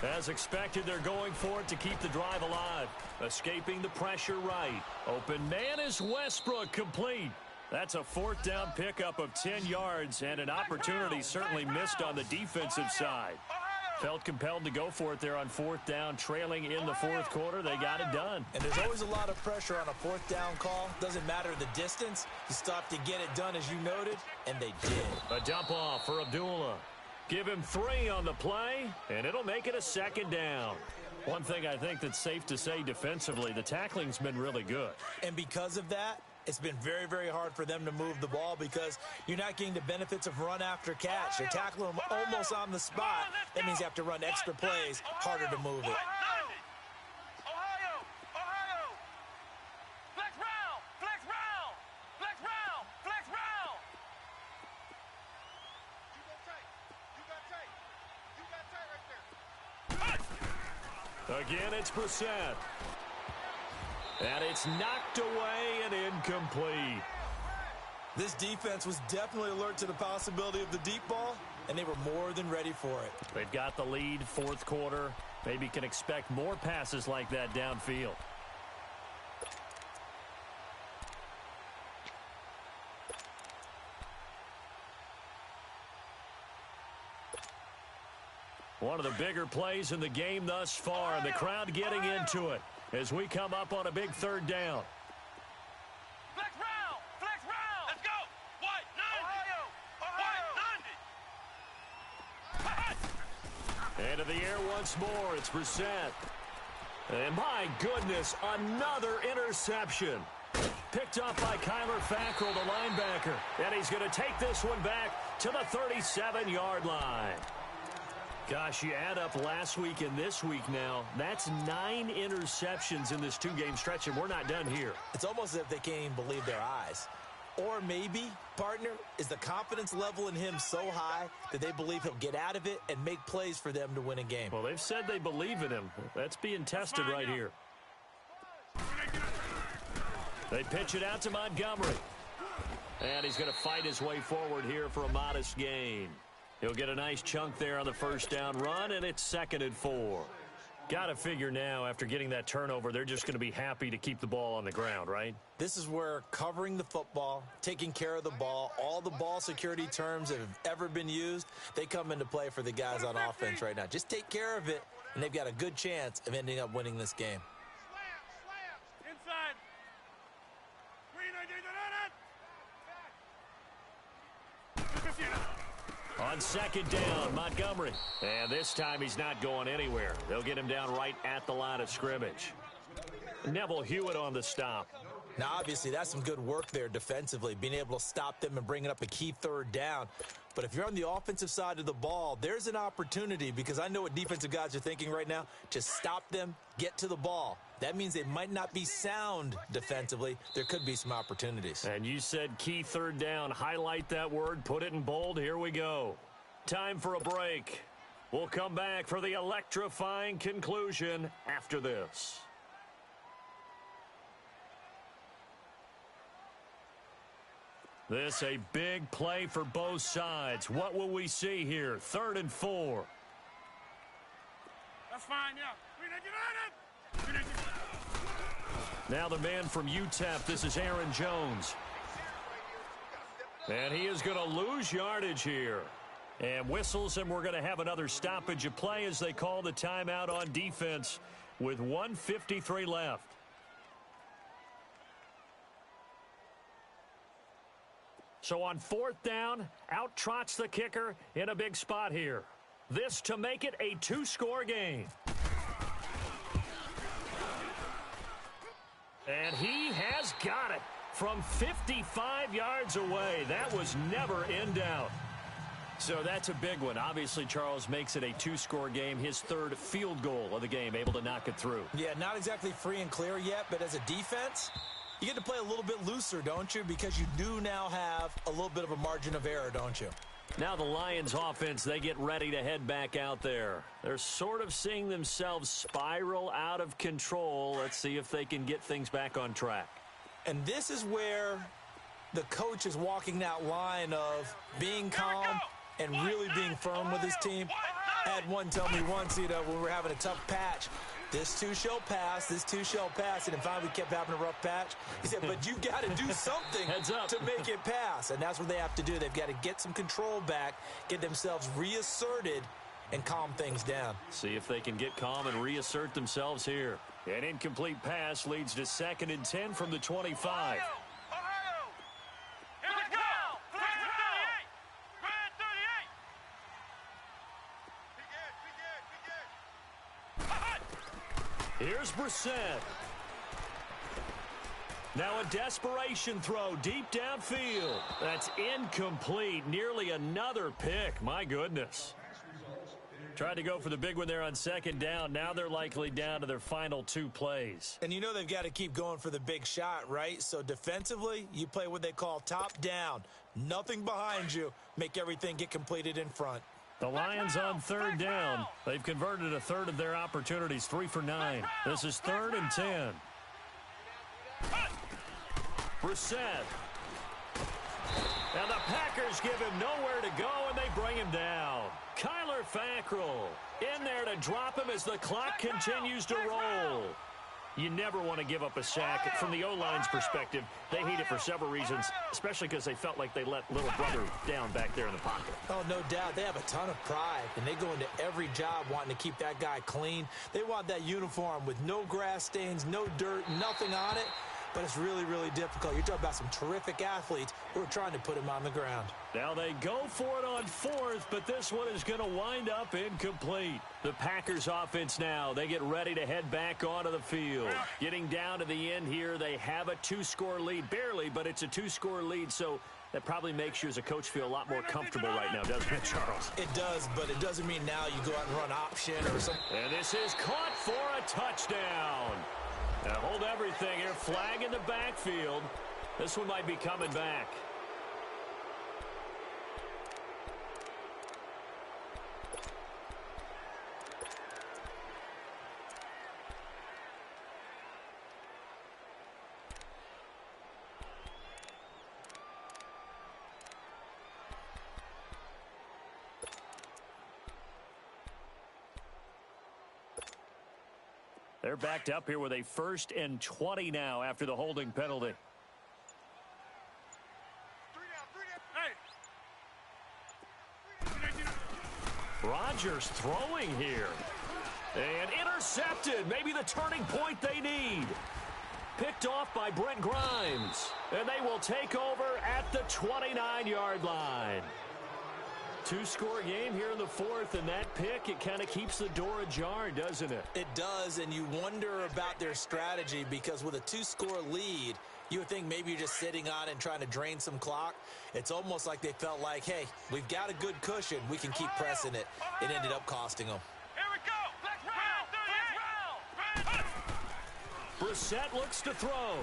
38! As expected, they're going for it to keep the drive alive. Escaping the pressure right. Open man is Westbrook, complete. That's a 4th down pickup of 10 yards and an opportunity certainly missed on the defensive side. Felt compelled to go for it there on 4th down, trailing in the 4th quarter. They got it done. And there's always a lot of pressure on a 4th down call. Doesn't matter the distance. You stop to get it done, as you noted, and they did. A dump off for Abdullah. Give him 3 on the play, and it'll make it a 2nd down. One thing I think that's safe to say defensively, the tackling's been really good. And because of that, it's been very, very hard for them to move the ball because you're not getting the benefits of run after catch. They're tackling them almost on the spot. That means you have to run extra plays, harder to move it. Again, it's Brissett. And it's knocked away and incomplete. This defense was definitely alert to the possibility of the deep ball, and they were more than ready for it. They've got the lead, 4th quarter. Maybe can expect more passes like that downfield. One of the bigger plays in the game thus far, and the crowd getting into it as we come up on a big 3rd down. Flex round! Flex round! Let's go! White 90! White 90! Into the air once more. It's Brissett. And my goodness, another interception. Picked up by Kyler Fackrell, the linebacker. And he's going to take this one back to the 37-yard line. Gosh, you add up last week and this week now, that's 9 interceptions in this 2-game stretch, and we're not done here. It's almost as if they can't even believe their eyes. Or maybe, partner, is the confidence level in him so high that they believe he'll get out of it and make plays for them to win a game. Well, they've said they believe in him. That's being tested right here. They pitch it out to Montgomery. And he's going to fight his way forward here for a modest gain. He'll get a nice chunk there on the 1st down run, and it's 2nd and 4. Got to figure now, after getting that turnover, they're just going to be happy to keep the ball on the ground, right? This is where covering the football, taking care of the ball, all the ball security terms that have ever been used, they come into play for the guys on offense right now. Just take care of it, and they've got a good chance of ending up winning this game. Inside. Green, I did it. On second down, Montgomery. And this time he's not going anywhere. They'll get him down right at the line of scrimmage. Neville Hewitt on the stop. Now, obviously, that's some good work there defensively, being able to stop them and bringing up a key third down. But if you're on the offensive side of the ball, there's an opportunity, because I know what defensive guys are thinking right now. Just stop them, get to the ball. That means they might not be sound defensively. There could be some opportunities. And you said key third down. Highlight that word, put it in bold. Here we go. Time for a break. We'll come back for the electrifying conclusion after this. This a big play for both sides. What will we see here? 3rd and 4. That's fine, yeah. Now the man from UTEP, this is Aaron Jones. And he is going to lose yardage here. And whistles, and we're going to have another stoppage of play as they call the timeout on defense with 1:53 left. So on 4th down, out trots the kicker in a big spot here. This to make it a 2-score game. And he has got it from 55 yards away. That was never in doubt. So that's a big one. Obviously, Charles makes it a 2-score game. His 3rd field goal of the game, able to knock it through. Yeah, not exactly free and clear yet, but as a defense, you get to play a little bit looser, don't you? Because you do now have a little bit of a margin of error, don't you? Now the Lions offense, they get ready to head back out there. They're sort of seeing themselves spiral out of control. Let's see if they can get things back on track. And this is where the coach is walking that line of being calm and really being firm with his team. I had one tell me once, when we're having a tough patch, this too shall pass, this too shall pass. And finally we kept having a rough patch. He said, but you got to do something to make it pass. And that's what they have to do. They've got to get some control back, get themselves reasserted, and calm things down. See if they can get calm and reassert themselves here. An incomplete pass leads to 2nd and 10 from the 25. Here's Brissett. Now a desperation throw deep downfield. That's incomplete. Nearly another pick. My goodness. Tried to go for the big one there on 2nd down. Now they're likely down to their final 2 plays. And you know they've got to keep going for the big shot, right? So defensively, you play what they call top down. Nothing behind you. Make everything get completed in front. The Lions on 3rd down. They've converted a 1/3 of their opportunities, 3 for 9. This is 3rd and 10. Brissett. And the Packers give him nowhere to go, and they bring him down. Kyler Fackrell in there to drop him as the clock continues to roll. You never want to give up a sack. From the O-line's perspective, they hate it for several reasons, especially because they felt like they let little brother down back there in the pocket. Oh, no doubt. They have a ton of pride, and they go into every job wanting to keep that guy clean. They want that uniform with no grass stains, no dirt, nothing on it. But it's really, really difficult. You're talking about some terrific athletes who are trying to put him on the ground. Now they go for it on 4th, but this one is going to wind up incomplete. The Packers offense now, they get ready to head back onto the field. Getting down to the end here, they have a 2-score lead. Barely, but it's a 2-score lead, so that probably makes you as a coach feel a lot more comfortable right now, doesn't it, Charles? It does, but it doesn't mean now you go out and run option or something. And this is caught for a touchdown. Now hold everything here. Flag in the backfield. This one might be coming back. They're backed up here with a 1st and 20 now after the holding penalty. Rodgers throwing here. And intercepted. Maybe the turning point they need. Picked off by Brent Grimes. And they will take over at the 29-yard line. Two-score game here in the fourth, and that pick, it kind of keeps the door ajar, doesn't it? It does, and you wonder about their strategy because with a two-score lead, you would think maybe you're just sitting on it and trying to drain some clock. It's almost like they felt like, hey, we've got a good cushion. We can keep pressing it. It ended up costing them. Here we go. Next round. Brissett looks to throw.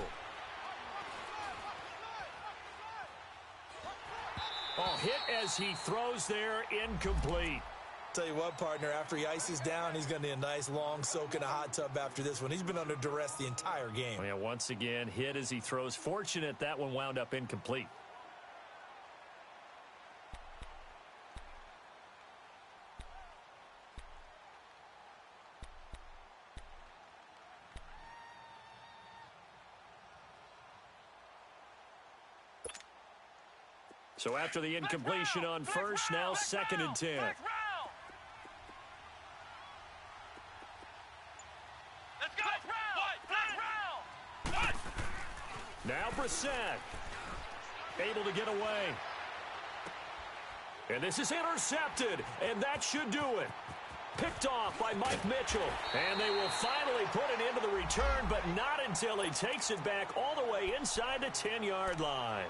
Oh, hit as he throws there, incomplete. Tell you what, partner, after he ices down, he's going to need a nice long soak in a hot tub after this one. He's been under duress the entire game. Oh, yeah, once again, hit as he throws. Fortunate that one wound up incomplete. So after the incompletion on first, now 2nd and 10. Now Brissett able to get away. And this is intercepted, and that should do it. Picked off by Mike Mitchell. And they will finally put it into the return, but not until he takes it back all the way inside the 10-yard line.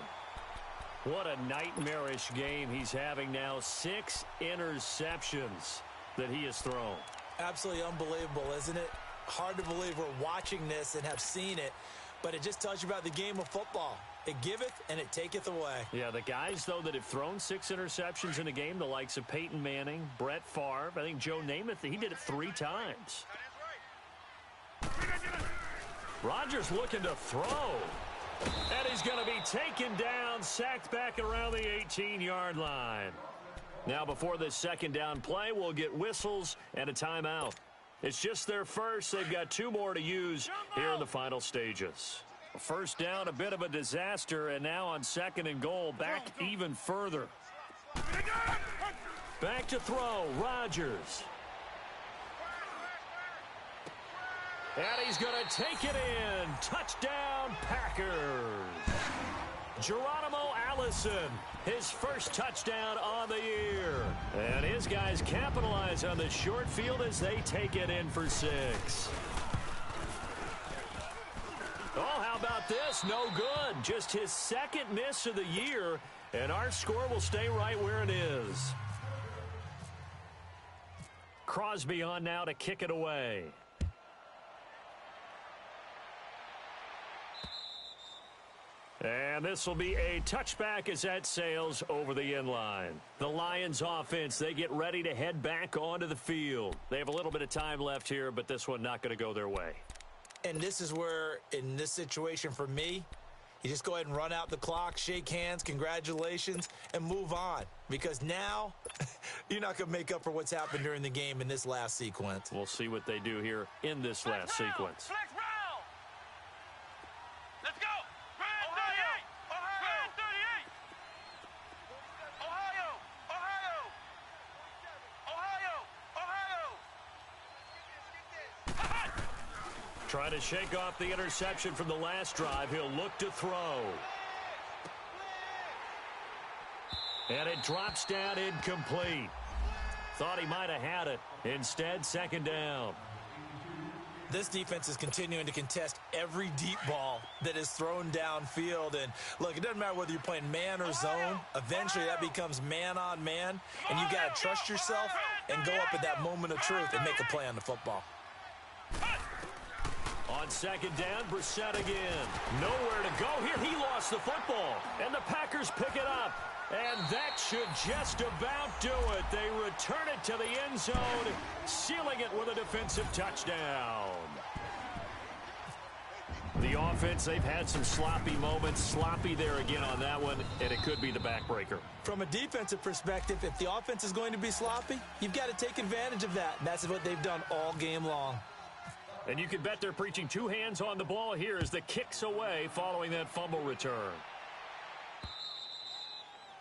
What a nightmarish game he's having now. 6 interceptions that he has thrown. Absolutely unbelievable, isn't it? Hard to believe we're watching this and have seen it, but it just tells you about the game of football. It giveth and it taketh away. Yeah, the guys, though, that have thrown 6 interceptions in a game, the likes of Peyton Manning, Brett Favre, I think Joe Namath, he did it 3 times. Rodgers looking to throw. And he's going to be taken down, sacked back around the 18-yard line. Now, before this second down play, we'll get whistles and a timeout. It's just their first. They've got 2 more to use here in the final stages. First down, a bit of a disaster, and now on 2nd and goal, back even further. Back to throw, Rodgers. And he's going to take it in. Touchdown, Packers. Geronimo Allison, his first touchdown on the year. And his guys capitalize on the short field as they take it in for 6. Oh, how about this? No good. Just his 2nd miss of the year, and our score will stay right where it is. Crosby on now to kick it away. And this will be a touchback as that sails over the end line. The Lions offense, they get ready to head back onto the field. They have a little bit of time left here, but this one not going to go their way. And this is where, in this situation for me, you just go ahead and run out the clock, shake hands, congratulations, and move on. Because now, you're not going to make up for what's happened during the game in this last sequence. We'll see what they do here in this last sequence. Let's go! Trying to shake off the interception from the last drive. He'll look to throw. And it drops down incomplete. Thought he might have had it. Instead, 2nd down. This defense is continuing to contest every deep ball that is thrown downfield. And, look, it doesn't matter whether you're playing man or zone. Eventually, that becomes man on man. And you got to trust yourself and go up at that moment of truth and make a play on the football. On 2nd down, Brissett again. Nowhere to go here. He lost the football. And the Packers pick it up. And that should just about do it. They return it to the end zone, sealing it with a defensive touchdown. The offense, they've had some sloppy moments. Sloppy there again on that one, and it could be the backbreaker. From a defensive perspective, if the offense is going to be sloppy, you've got to take advantage of that. And that's what they've done all game long. And you can bet they're preaching 2 hands on the ball here as the kick's away following that fumble return.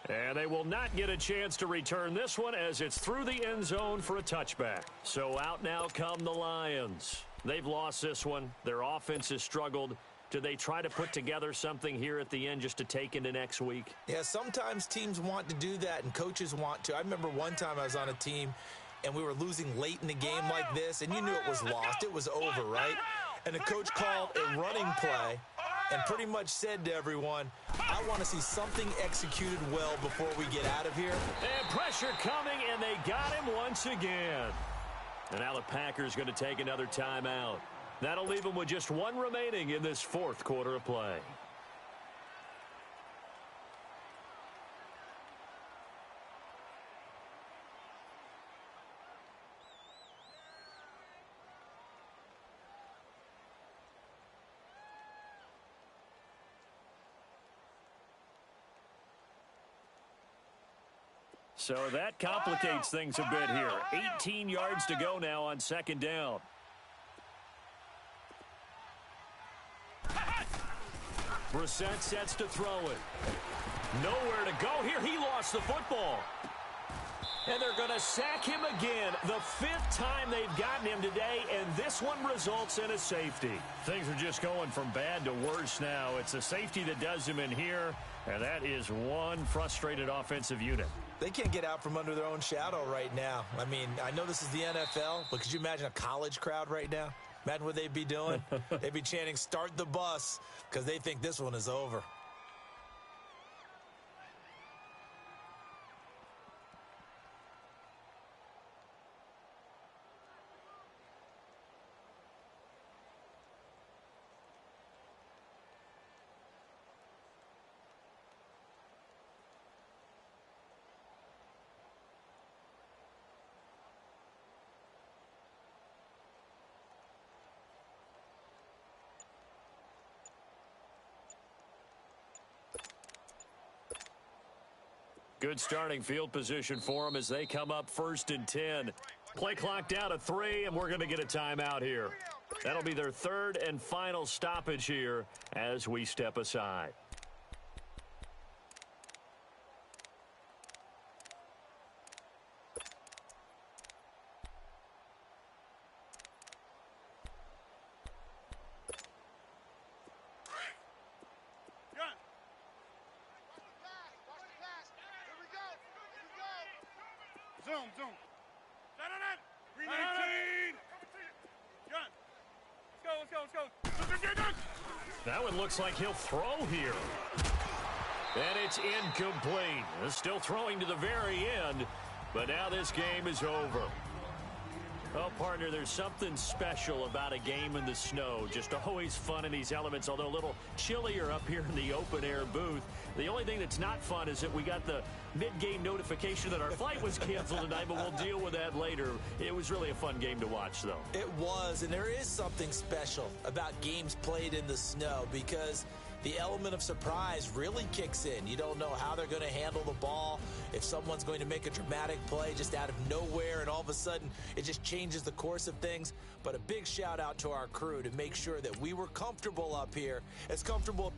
And they will not get a chance to return this one as it's through the end zone for a touchback. So out now come the Lions. They've lost this one. Their offense has struggled. Do they try to put together something here at the end just to take into next week? Yeah, sometimes teams want to do that and coaches want to. I remember one time I was on a team and we were losing late in the game like this, and you knew it was lost. It was over, right? And the coach called a running play and pretty much said to everyone, I want to see something executed well before we get out of here. And pressure coming, and they got him once again. And now the Packers going to take another timeout. That'll leave them with just one remaining in this fourth quarter of play. So that complicates things a bit here. 18 yards to go now on second down. Brissett sets to throw it. Nowhere to go here. He lost the football. And they're going to sack him again. The fifth time they've gotten him today, and this one results in a safety. Things are just going from bad to worse now. It's a safety that does him in here, and that is one frustrated offensive unit. They can't get out from under their own shadow right now. I mean, I know this is the NFL, but could you imagine a college crowd right now? Imagine what they'd be doing. They'd be chanting, start the bus, because they think this one is over. Good starting field position for them as they come up 1st and 10. Play clock down to 3, and we're going to get a timeout here. That'll be their third and final stoppage here as we step aside. Zoom. Green 18. Let's go. That one looks like he'll throw here. And it's incomplete. Still throwing to the very end, but now this game is over. Oh, partner, there's something special about a game in the snow. Just always fun in these elements, although a little chillier up here in the open-air booth. The only thing that's not fun is that we got the mid-game notification that our flight was canceled tonight, but we'll deal with that later. It was really a fun game to watch, though. It was, and there is something special about games played in the snow because the element of surprise really kicks in. You don't know how they're going to handle the ball, if someone's going to make a dramatic play just out of nowhere, and all of a sudden it just changes the course of things. But a big shout out to our crew to make sure that we were comfortable up here, as comfortable.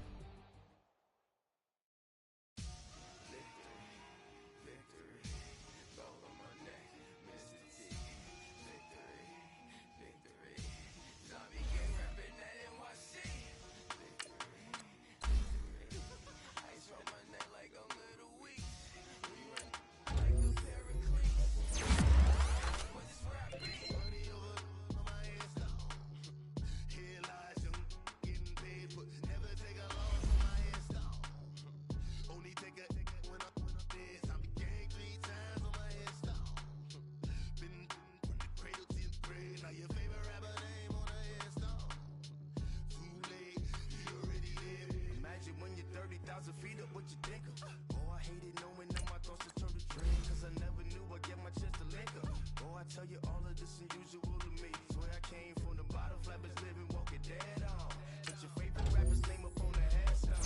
Feet up, what you think of? Oh, I hated knowing that my thoughts had turned to dream, cause I never knew I get my chest to link up. Oh, I tell you all of this unusual to me. Swear I came from the bottom, flappers living, walking dead on. Put your favorite rapper's name up on the headstone.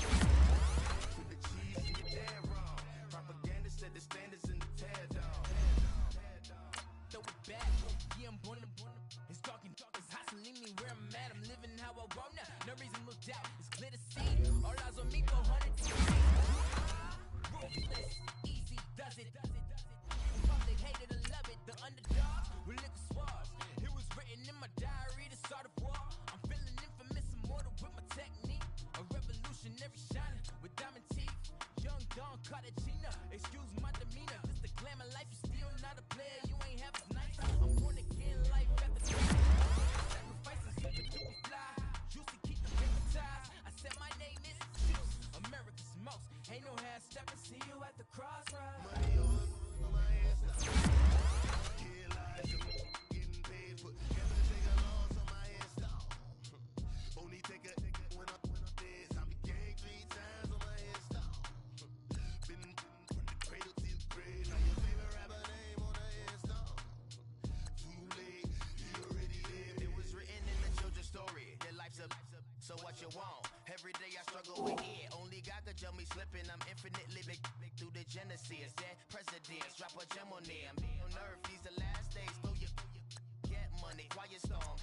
With the cheese, you're dead wrong. Propaganda said the standards in the tear down. Throw it back, yeah, I'm born to it's talking, it's hustling me where I'm at. I'm living how I want now. No reason to doubt, it's clear to see. All eyes on me, 400 degrees. Ruthless, easy, does it. Public hated and love it. The underdog with liquor swabs. It was written in my diary to start a war. I'm feeling infamous, immortal with my technique. nigga when I'm dead. I became 3 times on my headstone. Been from the cradle to the grave. Now your favorite rapper name on the headstone. Too late, you already lived. It was written in the children's story. Their life's a so what you want. Every day I struggle with it. Only God could jump me slipping. I'm infinitely big through the genesis. Dead presidents, drop a gem on them. On earth, these the last days. Throw your get money. Quiet storm.